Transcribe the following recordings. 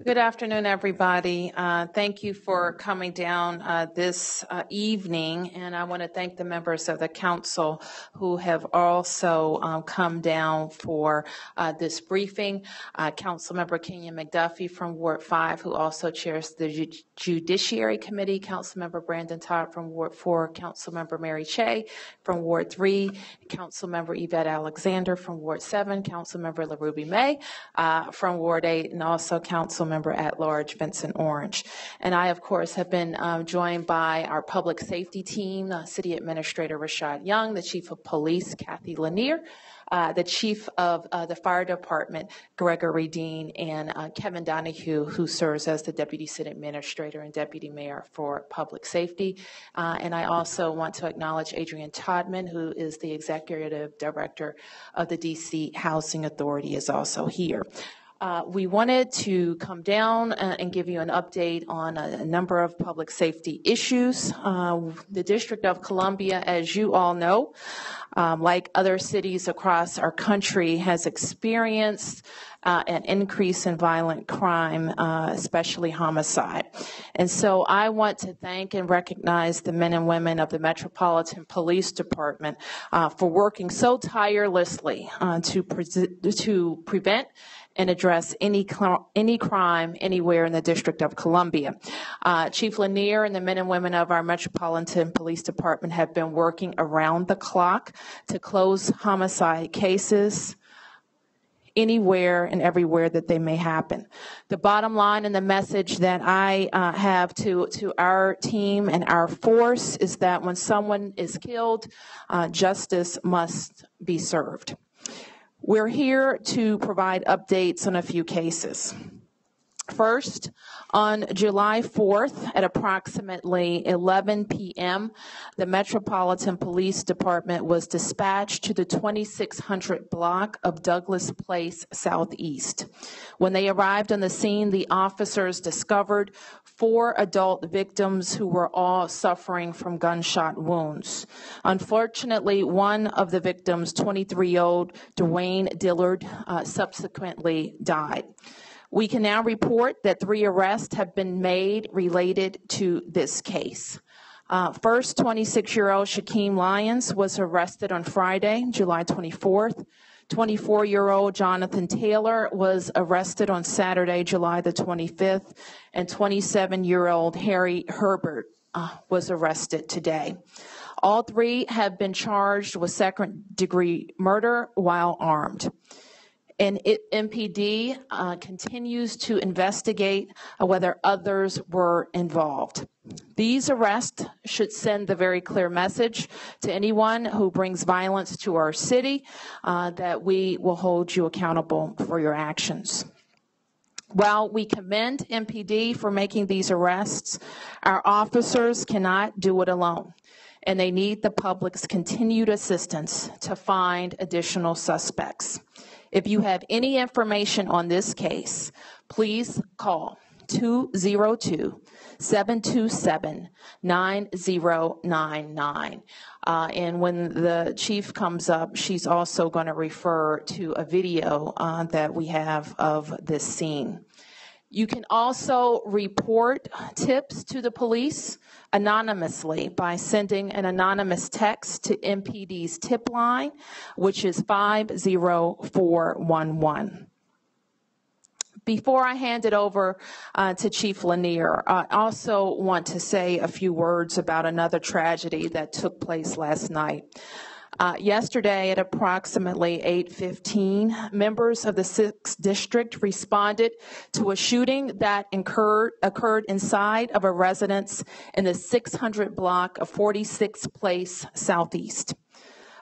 Good afternoon, everybody. Thank you for coming down this evening, and I want to thank the members of the council who have also come down for this briefing. Councilmember Kenyon McDuffie from Ward 5, who also chairs the Judiciary Committee, Councilmember Brandon Todd from Ward 4, Councilmember Mary Che from Ward 3, Councilmember Yvette Alexander from Ward 7, Councilmember LaRuby May from Ward 8, and also Councilmember at-large Vincent Orange. And I, of course, have been joined by our public safety team, City Administrator Rashad Young, the Chief of Police, Cathy Lanier, the Chief of the Fire Department, Gregory Dean, and Kevin Donahue, who serves as the Deputy City Administrator and Deputy Mayor for Public Safety. And I also want to acknowledge Adrian Todman, who is the Executive Director of the DC Housing Authority, is also here. We wanted to come down and give you an update on a number of public safety issues. The District of Columbia, as you all know, like other cities across our country, has experienced an increase in violent crime, especially homicide. And so I want to thank and recognize the men and women of the Metropolitan Police Department for working so tirelessly to prevent and address any crime anywhere in the District of Columbia. Chief Lanier and the men and women of our Metropolitan Police Department have been working around the clock to close homicide cases anywhere and everywhere that they may happen. The bottom line and the message that I have to our team and our force is that when someone is killed, justice must be served. We're here to provide updates on a few cases. First, on July 4th at approximately 11 p.m., the Metropolitan Police Department was dispatched to the 2600 block of Douglas Place Southeast. When they arrived on the scene, the officers discovered 4 adult victims who were all suffering from gunshot wounds. Unfortunately, one of the victims, 23-year-old Dwayne Dillard, subsequently died. We can now report that 3 arrests have been made related to this case. First, 26-year-old Shaquem Lyons was arrested on Friday, July 24th. 24-year-old Jonathan Taylor was arrested on Saturday, July the 25th. And 27-year-old Harry Herbert was arrested today. All 3 have been charged with second-degree murder while armed. And MPD continues to investigate whether others were involved. These arrests should send a very clear message to anyone who brings violence to our city that we will hold you accountable for your actions. While we commend MPD for making these arrests, our officers cannot do it alone, and they need the public's continued assistance to find additional suspects. If you have any information on this case, please call 202-727-9099. And when the chief comes up, she's also going to refer to a video that we have of this scene. You can also report tips to the police anonymously by sending an anonymous text to MPD's tip line, which is 50411. Before I hand it over to Chief Lanier, I also want to say a few words about another tragedy that took place last night. Yesterday at approximately 8:15, members of the 6th District responded to a shooting that occurred inside of a residence in the 600 block of 46th Place Southeast.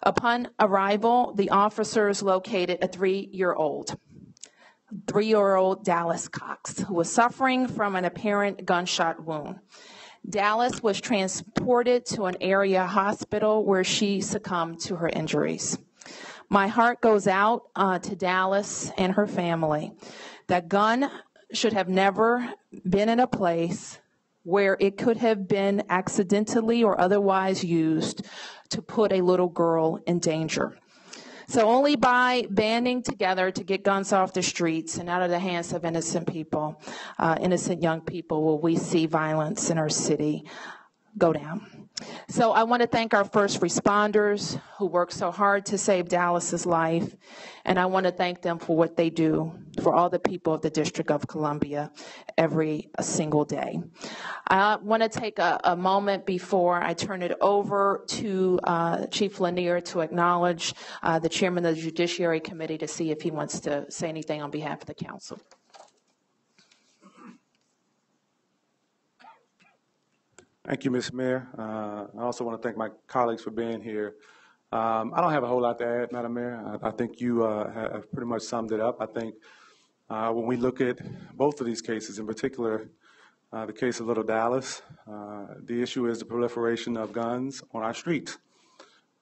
Upon arrival, the officers located a 3-year-old Dallas Cox, who was suffering from an apparent gunshot wound. Dallas was transported to an area hospital where she succumbed to her injuries. My heart goes out to Dallas and her family. That gun should have never been in a place where it could have been accidentally or otherwise used to put a little girl in danger. So only by banding together to get guns off the streets and out of the hands of innocent people, innocent young people, will we see violence in our city go down. So I want to thank our first responders who work so hard to save Dallas's life, and I want to thank them for what they do for all the people of the District of Columbia every single day. I want to take a moment before I turn it over to Chief Lanier to acknowledge the chairman of the Judiciary Committee to see if he wants to say anything on behalf of the council. Thank you, Ms. Mayor. I also want to thank my colleagues for being here. I don't have a whole lot to add, Madam Mayor. I think you have pretty much summed it up. I think when we look at both of these cases, in particular, the case of Little Dallas, the issue is the proliferation of guns on our streets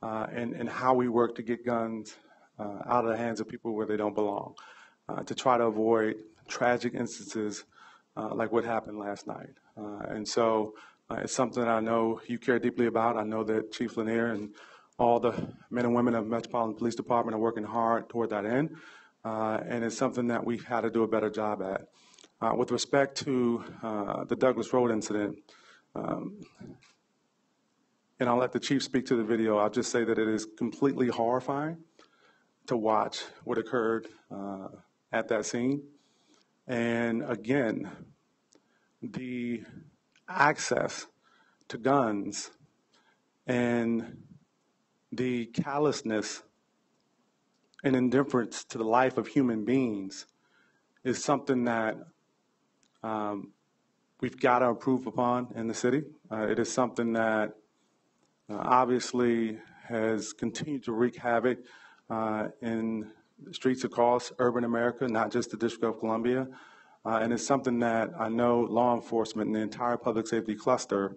and how we work to get guns out of the hands of people where they don't belong, to try to avoid tragic instances like what happened last night. And so it's something that I know you care deeply about. I know that Chief Lanier and all the men and women of the Metropolitan Police Department are working hard toward that end, and it's something that we've had to do a better job at. With respect to the Douglas Road incident, and I'll let the Chief speak to the video, I'll just say that it is completely horrifying to watch what occurred at that scene. And again, the access to guns and the callousness and indifference to the life of human beings is something that we've got to improve upon in the city. It is something that obviously has continued to wreak havoc in the streets across urban America, not just the District of Columbia. And it's something that I know law enforcement and the entire public safety cluster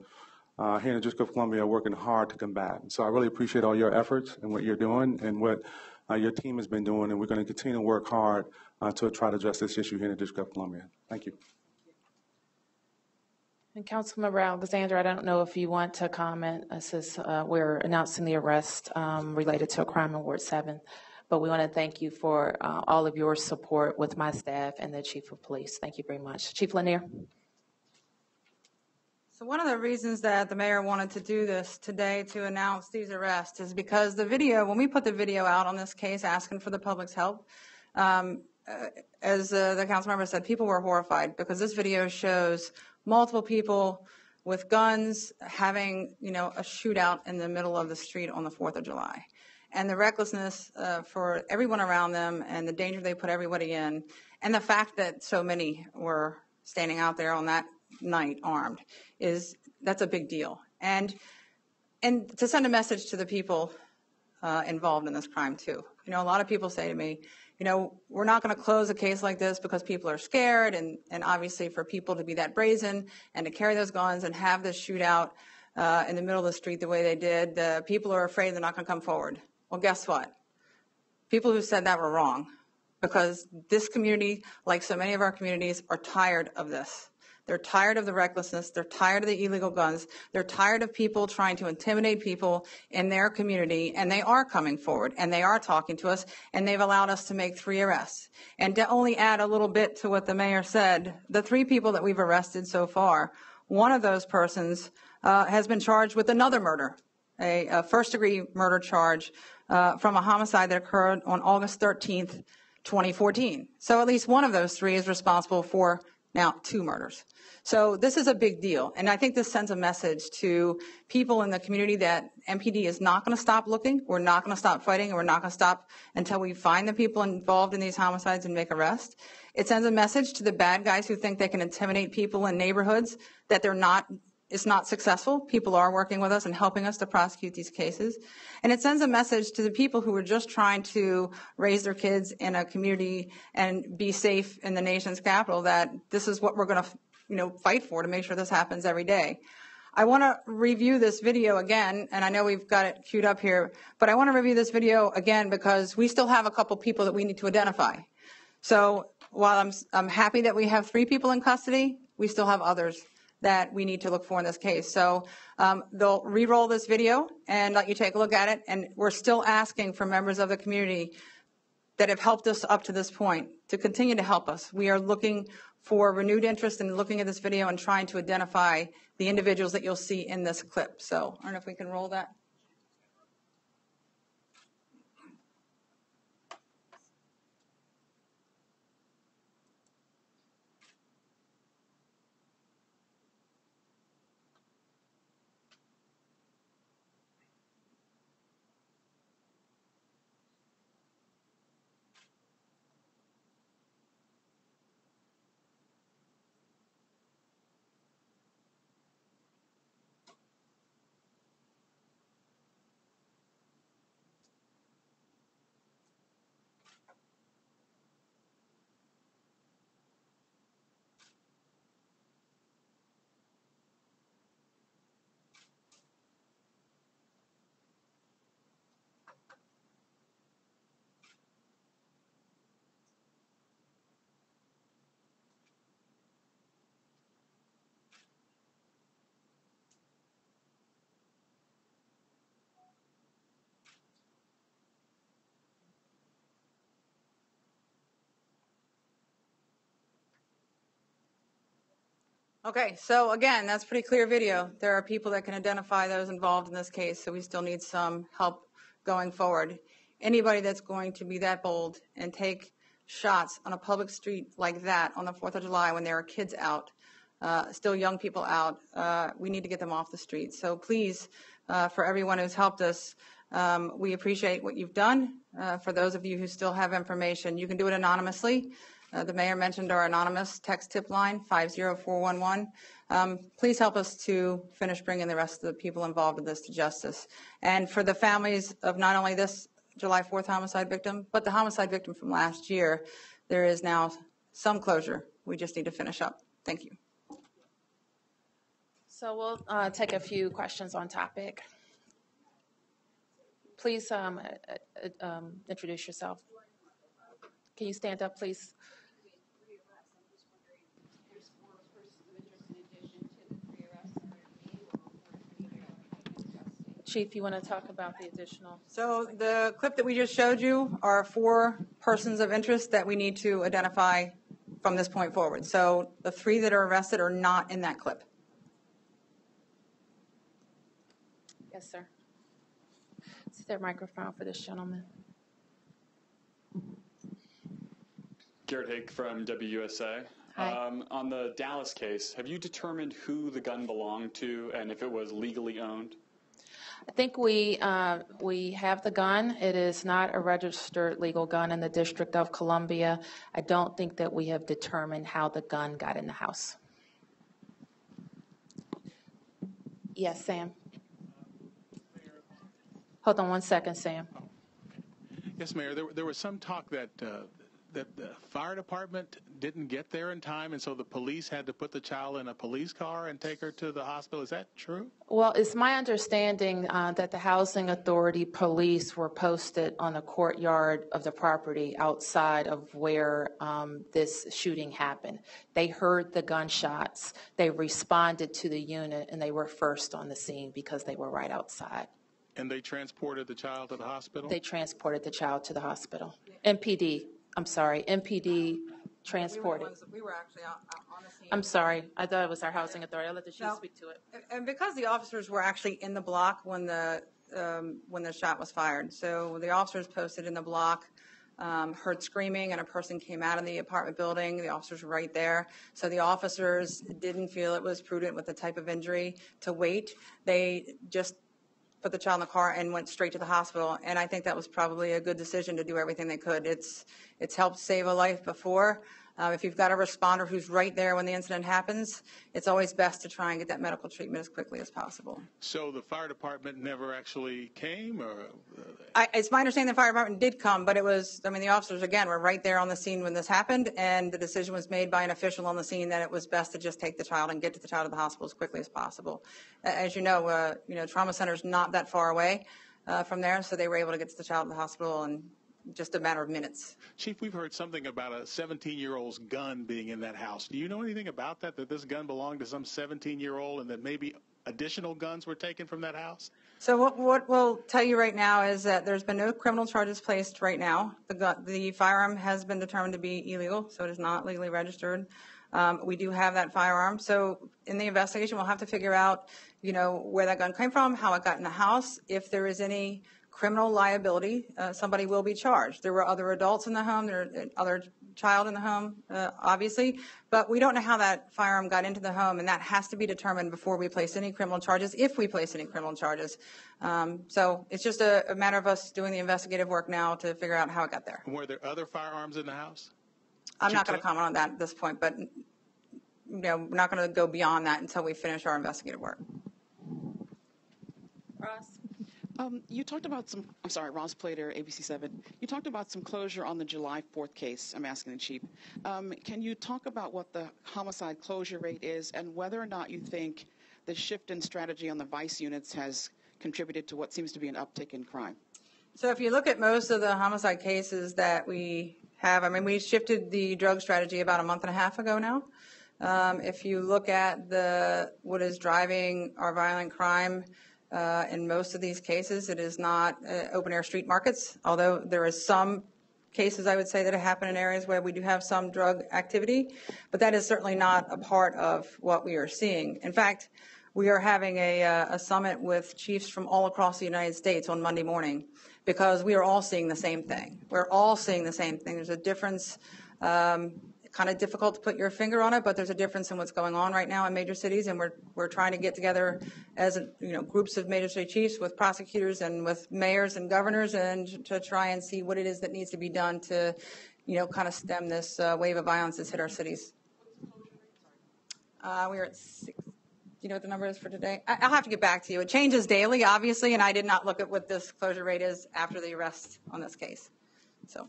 here in the District of Columbia are working hard to combat. So I really appreciate all your efforts and what you're doing and what your team has been doing, and we're going to continue to work hard to try to address this issue here in the District of Columbia. Thank you. And Councilmember Alexander, I don't know if you want to comment. Since we're announcing the arrest related to a crime in Ward 7. But we want to thank you for all of your support with my staff and the Chief of Police. Thank you very much. Chief Lanier. So one of the reasons that the mayor wanted to do this today to announce these arrests is because the video, when we put the video out on this case asking for the public's help, as the council member said, people were horrified because this video shows multiple people with guns having, a shootout in the middle of the street on the 4th of July. And the recklessness for everyone around them and the danger they put everybody in, and the fact that so many were standing out there on that night armed, that's a big deal. And to send a message to the people involved in this crime too. A lot of people say to me, we're not going to close a case like this because people are scared, and obviously for people to be that brazen and to carry those guns and have this shootout in the middle of the street the way they did, the people are afraid they're not going to come forward. Well, guess what? People who said that were wrong, because this community, like so many of our communities, are tired of this. They're tired of the recklessness. They're tired of the illegal guns. They're tired of people trying to intimidate people in their community, and they are coming forward, and they are talking to us, and they've allowed us to make 3 arrests. And to only add a little bit to what the mayor said, the 3 people that we've arrested so far, one of those persons has been charged with another murder, a first-degree murder charge from a homicide that occurred on August 13th, 2014. So at least one of those 3 is responsible for now 2 murders. So this is a big deal, and I think this sends a message to people in the community that MPD is not going to stop looking, we're not going to stop fighting, and we're not going to stop until we find the people involved in these homicides and make arrests. It sends a message to the bad guys who think they can intimidate people in neighborhoods that it's not successful. People are working with us and helping us to prosecute these cases. And it sends a message to the people who are just trying to raise their kids in a community and be safe in the nation's capital that this is what we're going to fight for to make sure this happens every day. I want to review this video again, and I know we've got it queued up here, but I want to review this video again because we still have a couple people that we need to identify. So while I'm happy that we have 3 people in custody, we still have others that we need to look for in this case. So they'll re-roll this video and let you take a look at it. And we're still asking for members of the community that have helped us up to this point to continue to help us. We are looking for renewed interest in looking at this video and trying to identify the individuals that you'll see in this clip. So I don't know if we can roll that. Okay, so again, that's pretty clear video. There are people that can identify those involved in this case, so we still need some help going forward. Anybody that's going to be that bold and take shots on a public street like that on the 4th of July when there are kids out, still young people out, we need to get them off the street. So please, for everyone who's helped us, we appreciate what you've done. For those of you who still have information, you can do it anonymously. The mayor mentioned our anonymous text tip line, 50411. Please help us to finish bringing the rest of the people involved in this to justice. And for the families of not only this July 4th homicide victim, but the homicide victim from last year, there is now some closure. We just need to finish up. Thank you. So we'll take a few questions on topic. Please introduce yourself. Can you stand up, please? Chief, you want to talk about the additional? So the clip that we just showed you are 4 persons of interest that we need to identify from this point forward. So the 3 that are arrested are not in that clip. Yes, sir. Is there a microphone for this gentleman? Garrett Hake from WUSA. Hi. On the Dallas case, have you determined who the gun belonged to and if it was legally owned? I think we have the gun. It is not a registered legal gun in the District of Columbia. I don't think that we have determined how the gun got in the house. Yes, Sam. Hold on one second, Sam. Yes, Mayor. There was some talk that that the fire department didn't get there in time, and so the police had to put the child in a police car and take her to the hospital. Is that true? Well, it's my understanding that the Housing Authority police were posted on the courtyard of the property outside of where this shooting happened. They heard the gunshots. They responded to the unit, and they were first on the scene because they were right outside. And they transported the child to the hospital? They transported the child to the hospital. MPD transported. We were actually on the scene. I'm sorry. I thought it was our Housing Authority. I'll let the chief speak to it. And because the officers were actually in the block when the shot was fired, so the officers posted in the block, heard screaming, and a person came out of the apartment building. The officers were right there. So the officers didn't feel it was prudent with the type of injury to wait. They just put the child in the car and went straight to the hospital. And I think that was probably a good decision to do everything they could. It's helped save a life before. If you've got a responder who's right there when the incident happens, it's always best to try and get that medical treatment as quickly as possible. So the fire department never actually came? Or It's my understanding the fire department did come, but the officers, again, were right there on the scene when this happened, and the decision was made by an official on the scene that it was best to just take the child and get to the child to the hospital as quickly as possible. As you know, trauma center is not that far away from there, so they were able to get to the child in the hospital and just a matter of minutes. Chief, we've heard something about a 17-year-old's gun being in that house. Do you know anything about that this gun belonged to some 17-year-old and that maybe additional guns were taken from that house? So what we'll tell you right now is that there's been no criminal charges placed right now. The firearm has been determined to be illegal, so it is not legally registered. We do have that firearm. So in the investigation, we'll have to figure out, where that gun came from, how it got in the house. If there is any criminal liability, somebody will be charged. There were other adults in the home, there are other child in the home, obviously, but we don't know how that firearm got into the home, and that has to be determined before we place any criminal charges, if we place any criminal charges. So it's just a matter of us doing the investigative work now to figure out how it got there. And were there other firearms in the house? I'm not going to comment on that at this point, but we're not going to go beyond that until we finish our investigative work. Ross? You talked about Ross Plater, ABC7. You talked about some closure on the July 4th case. I'm asking the chief. Can you talk about what the homicide closure rate is and whether or not you think the shift in strategy on the vice units has contributed to what seems to be an uptick in crime? So if you look at most of the homicide cases that we have, we shifted the drug strategy about a month and a half ago now. If you look at what is driving our violent crime, in most of these cases, it is not open-air street markets, although there is some cases, I would say, that have happened in areas where we do have some drug activity, but that is certainly not a part of what we are seeing. In fact, we are having a summit with chiefs from all across the United States on Monday morning because we are all seeing the same thing. We're all seeing the same thing. There's a difference. Kind of difficult to put your finger on it, but there's a difference in what's going on right now in major cities, and we're trying to get together as groups of major city chiefs with prosecutors and with mayors and governors, and to try and see what it is that needs to be done to, kind of stem this wave of violence that's hit our cities. We're at 6. Do you know what the number is for today? I'll have to get back to you. It changes daily, obviously, and I did not look at what this closure rate is after the arrest on this case. So.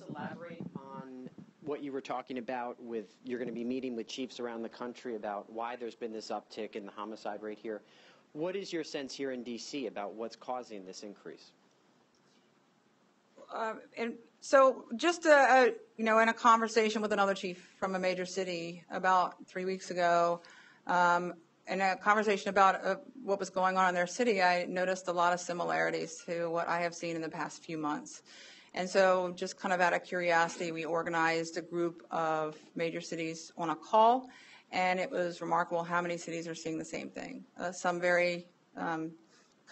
Elaborate on what you were talking about you're going to be meeting with chiefs around the country about why there's been this uptick in the homicide rate here. What is your sense here in D.C. about what's causing this increase? And so just, in a conversation with another chief from a major city about 3 weeks ago, in a conversation about what was going on in their city, I noticed a lot of similarities to what I have seen in the past few months. And so just kind of out of curiosity, we organized a group of major cities on a call, and it was remarkable how many cities are seeing the same thing, some very kind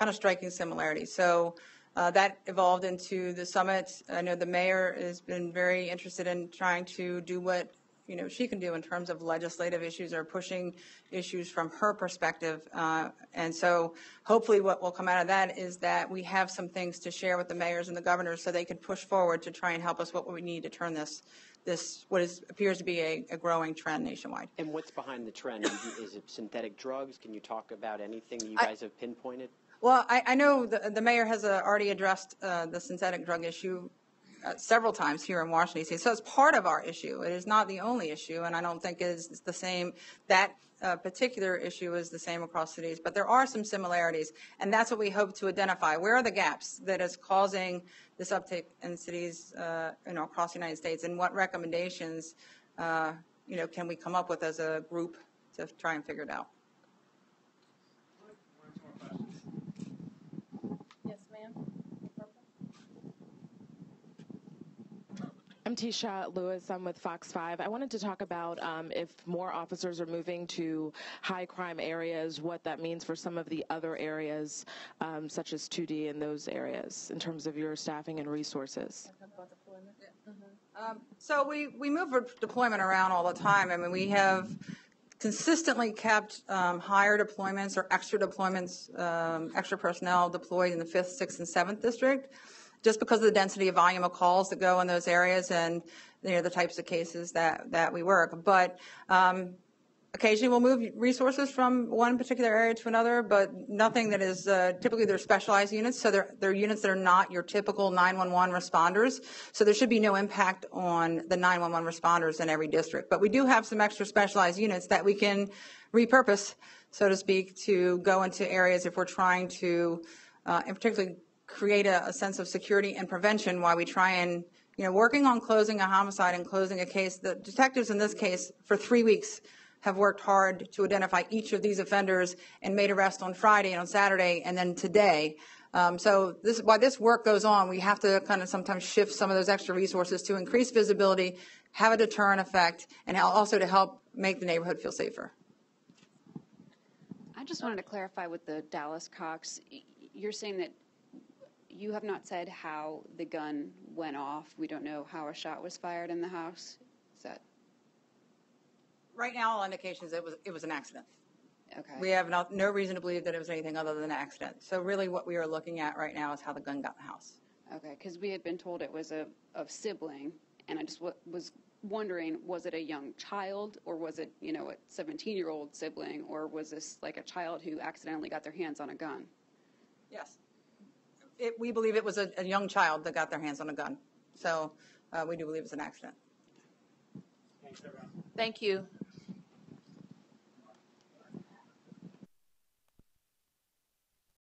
of striking similarities. So that evolved into the summit. I know the mayor has been very interested in trying to do what she can do in terms of legislative issues or pushing issues from her perspective. And so hopefully what will come out of that is that we have some things to share with the mayors and the governors so they can push forward to try and help us what we need to turn this appears to be a growing trend nationwide. And what's behind the trend? Is it synthetic drugs? Can you talk about anything you guys have pinpointed? Well, I know the mayor has already addressed the synthetic drug issue several times here in Washington, D.C. So it's part of our issue. It is not the only issue, and I don't think it is the same. That particular issue is the same across cities, but there are some similarities, and that's what we hope to identify. Where are the gaps that is causing this uptick in cities, across the United States, and what recommendations, can we come up with as a group to try and figure it out? Yes, ma'am. I'm Tisha Lewis. I'm with Fox 5. I wanted to talk about if more officers are moving to high crime areas, what that means for some of the other areas, such as 2D in those areas, in terms of your staffing and resources. So we move deployment around all the time. We have consistently kept higher deployments or extra deployments, extra personnel deployed in the 5th, 6th, and 7th district, just because of the density of volume of calls that go in those areas and the types of cases that we work. But occasionally we'll move resources from one particular area to another, but nothing that is typically they're specialized units, so they're units that are not your typical 911 responders. So there should be no impact on the 911 responders in every district. But we do have some extra specialized units that we can repurpose, so to speak, to go into areas if we're trying to and particularly create a sense of security and prevention while we try and, working on closing a homicide and closing a case. The detectives in this case for 3 weeks have worked hard to identify each of these offenders and made arrests on Friday and on Saturday and then today. So while this work goes on, we have to kind of sometimes shift some of those extra resources to increase visibility, have a deterrent effect, and also to help make the neighborhood feel safer. I just wanted to clarify with the Dallas Cox. You're saying that you have not said how the gun went off. We don't know how a shot was fired in the house. Is that right now? All indications it was an accident. okay? We have no reason to believe that it was anything other than an accident. So really, what we are looking at right now is how the gun got in the house. Okay, because we had been told it was a sibling, and I just was wondering, was it a young child, or was it a 17-year-old sibling, or was this like a child who accidentally got their hands on a gun? Yes. We believe it was a young child that got their hands on a gun. So we do believe it's an accident. Thank you.